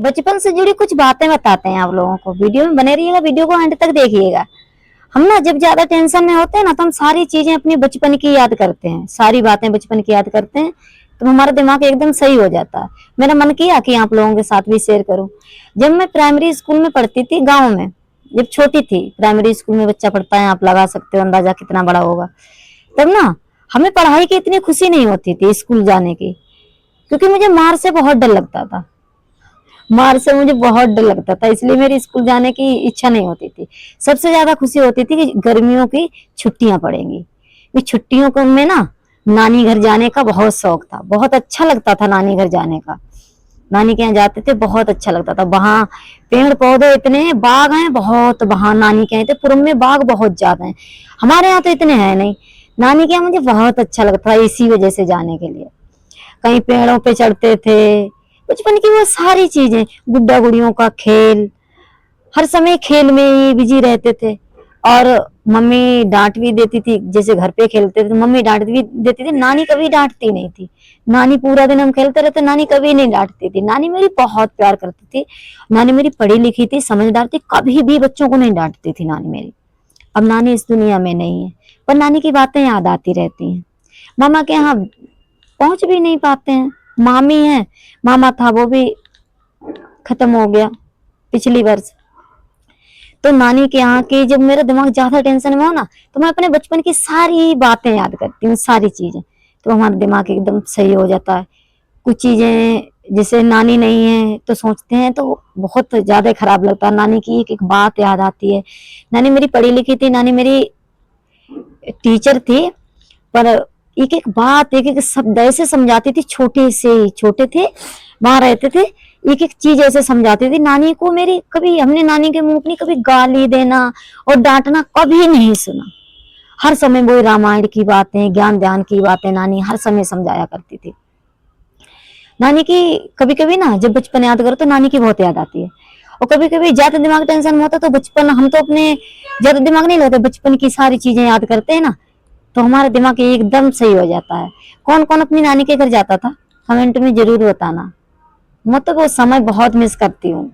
बचपन से जुड़ी कुछ बातें बताते हैं आप लोगों को। वीडियो में बने रहिएगा, वीडियो को एंड तक देखिएगा। हम ना जब ज्यादा टेंशन में होते हैं ना, तो हम सारी चीजें अपनी बचपन की याद करते हैं, सारी बातें बचपन की याद करते हैं, तो हमारा दिमाग एकदम सही हो जाता है। मेरा मन किया कि आप लोगों के साथ भी शेयर करूं। जब मैं प्राइमरी स्कूल में पढ़ती थी गाँव में, जब छोटी थी, प्राइमरी स्कूल में बच्चा पढ़ता है, आप लगा सकते हो अंदाजा कितना बड़ा होगा। तब ना हमें पढ़ाई की इतनी खुशी नहीं होती थी स्कूल जाने की, क्योंकि मुझे मार से बहुत डर लगता था। मार से मुझे बहुत डर लगता था, इसलिए मेरी स्कूल जाने की इच्छा नहीं होती थी। सबसे ज्यादा खुशी होती थी कि गर्मियों की छुट्टियां पड़ेंगी। छुट्टियों को में ना नानी घर जाने का बहुत शौक था, बहुत अच्छा लगता था नानी घर जाने का। नानी के यहाँ जाते थे, बहुत अच्छा लगता था। वहां पेड़ पौधे इतने, बाग हैं बहुत, वहां नानी के यहाँ थे पूर्व में बाग बहुत ज्यादा हैं। हमारे यहाँ तो इतने हैं नहीं। नानी के यहाँ मुझे बहुत अच्छा लगता था इसी वजह से जाने के लिए। कहीं पेड़ों पे चढ़ते थे, बचपन की वो सारी चीजें, गुड्डा गुड़ियों का खेल, हर समय खेल में ही बिजी रहते थे। और मम्मी डांट भी देती थी, जैसे घर पे खेलते थे तो मम्मी डांट भी देती थी, नानी कभी डांटती नहीं थी। नानी पूरा दिन हम खेलते रहते, नानी कभी नहीं डांटती थी। नानी मेरी बहुत प्यार करती थी। नानी मेरी पढ़ी लिखी थी, समझदार थी, कभी भी बच्चों को नहीं डांटती थी नानी मेरी। अब नानी इस दुनिया में नहीं है, पर नानी की बातें याद आती रहती हैं। मामा के यहाँ पहुंच भी नहीं पाते हैं। मामी है, मामा था वो भी खत्म हो गया पिछली वर्ष। तो नानी के यहाँ की जब मेरा दिमाग ज्यादा टेंशन में हो ना, तो मैं अपने बचपन की सारी बातें याद करती हूँ, सारी चीजें, तो हमारा दिमाग एकदम सही हो जाता है। कुछ चीजें जैसे नानी नहीं है तो सोचते हैं तो बहुत ज्यादा खराब लगता है। नानी की एक एक बात याद आती है। नानी मेरी पढ़ी लिखी थी, नानी मेरी टीचर थी, पर एक एक बात, एक एक शब्द ऐसे समझाती थी। छोटे से ही, छोटे थे वहां रहते थे, एक एक चीज ऐसे समझाती थी। नानी को मेरी कभी, हमने नानी के मुंह अपनी कभी गाली देना और डांटना कभी नहीं सुना। हर समय वो रामायण की बातें, ज्ञान ध्यान की बातें नानी हर समय समझाया करती थी। नानी की कभी कभी ना जब बचपन याद करो तो नानी की बहुत याद आती है। और कभी कभी ज्यादा दिमाग टेंशन में होता तो बचपन, हम तो अपने ज्यादा दिमाग नहीं लगाते, बचपन की सारी चीजें याद करते हैं ना, तो हमारा दिमाग एकदम सही हो जाता है। कौन कौन अपनी नानी के घर जाता था, कमेंट में जरूर बताना। मैं तो वो समय बहुत मिस करती हूँ।